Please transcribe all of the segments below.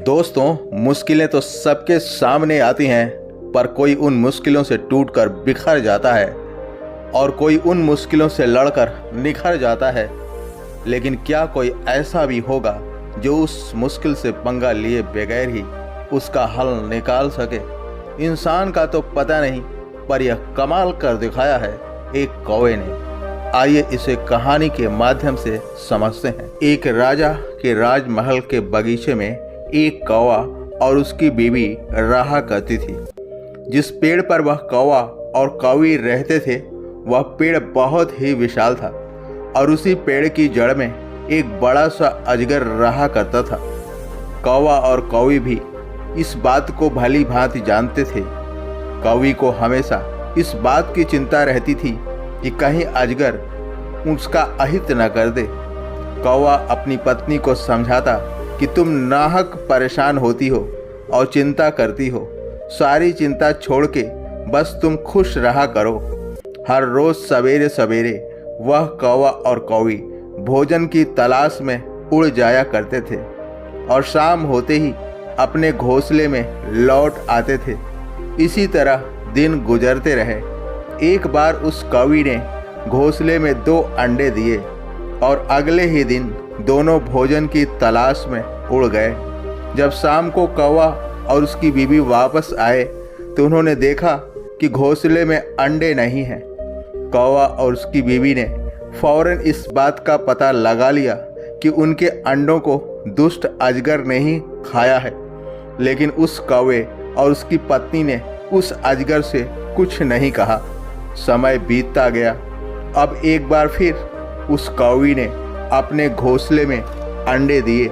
दोस्तों, मुश्किलें तो सबके सामने आती हैं, पर कोई उन मुश्किलों से टूटकर बिखर जाता है और कोई उन मुश्किलों से लड़कर निखर जाता है। लेकिन क्या कोई ऐसा भी होगा जो उस मुश्किल से पंगा लिए बगैर ही उसका हल निकाल सके? इंसान का तो पता नहीं, पर यह कमाल कर दिखाया है एक कौवे ने। आइए इसे कहानी के माध्यम से समझते हैं। एक राजा के राजमहल के बगीचे में एक कौवा और उसकी बीवी रहा करती थी। जिस पेड़ पर वह कौवा और कौवी रहते थे, वह पेड़ बहुत ही विशाल था और उसी पेड़ की जड़ में एक बड़ा सा अजगर रहा करता था। कौवा और कौवी भी इस बात को भली भांति जानते थे। कौवी को हमेशा इस बात की चिंता रहती थी कि कहीं अजगर उसका अहित न कर दे। कौवा अपनी पत्नी को समझाता कि तुम नाहक परेशान होती हो और चिंता करती हो, सारी चिंता छोड़ के बस तुम खुश रहा करो। हर रोज सवेरे सवेरे वह कौवा और कौवी भोजन की तलाश में उड़ जाया करते थे और शाम होते ही अपने घोंसले में लौट आते थे। इसी तरह दिन गुजरते रहे। एक बार उस कौवी ने घोंसले में 2 अंडे दिए और अगले ही दिन दोनों भोजन की तलाश में उड़ गए। जब शाम को कौवा और उसकी बीवी वापस आए तो उन्होंने देखा कि घोंसले में अंडे नहीं हैं। कौवा और उसकी बीवी ने फौरन इस बात का पता लगा लिया कि उनके अंडों को दुष्ट अजगर ने ही खाया है। लेकिन उस कौवे और उसकी पत्नी ने उस अजगर से कुछ नहीं कहा। समय बीतता गया। अब एक बार फिर उस कौवी ने अपने घोंसले में अंडे दिए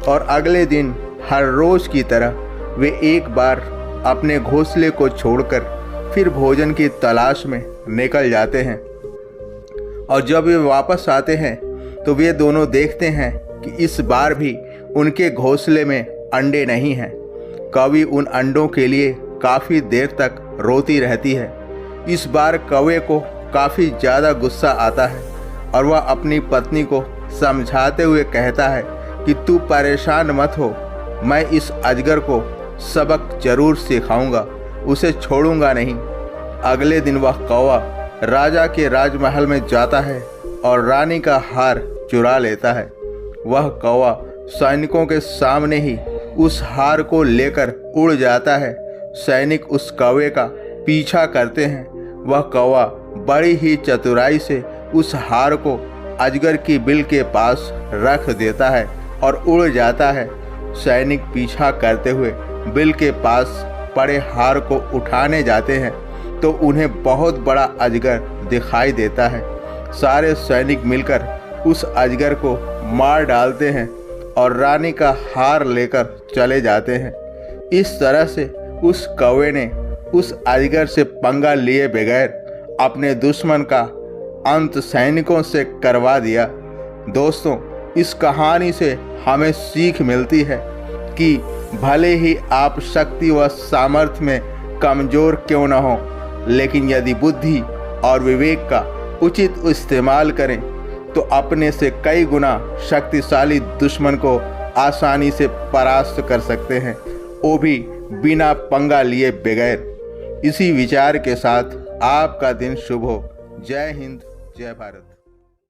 और अगले दिन हर रोज की तरह वे एक बार अपने घोंसले को छोड़कर फिर भोजन की तलाश में निकल जाते हैं। और जब वे वापस आते हैं तो वे दोनों देखते हैं कि इस बार भी उनके घोंसले में अंडे नहीं हैं। कौवी उन अंडों के लिए काफ़ी देर तक रोती रहती है। इस बार कौवे को काफ़ी ज़्यादा गुस्सा आता है और वह अपनी पत्नी को समझाते हुए कहता है कि तू परेशान मत हो, मैं इस अजगर को सबक जरूर सिखाऊंगा, उसे छोड़ूंगा नहीं। अगले दिन वह कौवा राजा के राजमहल में जाता है और रानी का हार चुरा लेता है। वह कौवा सैनिकों के सामने ही उस हार को लेकर उड़ जाता है। सैनिक उस कौवे का पीछा करते हैं। वह कौवा बड़ी ही चतुराई से उस हार को अजगर की बिल के पास रख देता है और उड़ जाता है। सैनिक पीछा करते हुए बिल के पास पड़े हार को उठाने जाते हैं तो उन्हें बहुत बड़ा अजगर दिखाई देता है। सारे सैनिक मिलकर उस अजगर को मार डालते हैं और रानी का हार लेकर चले जाते हैं। इस तरह से उस कौवे ने उस अजगर से पंगा लिए बगैर अपने दुश्मन का अंत सैनिकों से करवा दिया। दोस्तों, इस कहानी से हमें सीख मिलती है कि भले ही आप शक्ति व सामर्थ्य में कमज़ोर क्यों न हो, लेकिन यदि बुद्धि और विवेक का उचित इस्तेमाल करें तो अपने से कई गुना शक्तिशाली दुश्मन को आसानी से परास्त कर सकते हैं, वो भी बिना पंगा लिए बगैर। इसी विचार के साथ आपका दिन शुभ हो। जय हिंद, जय भारत।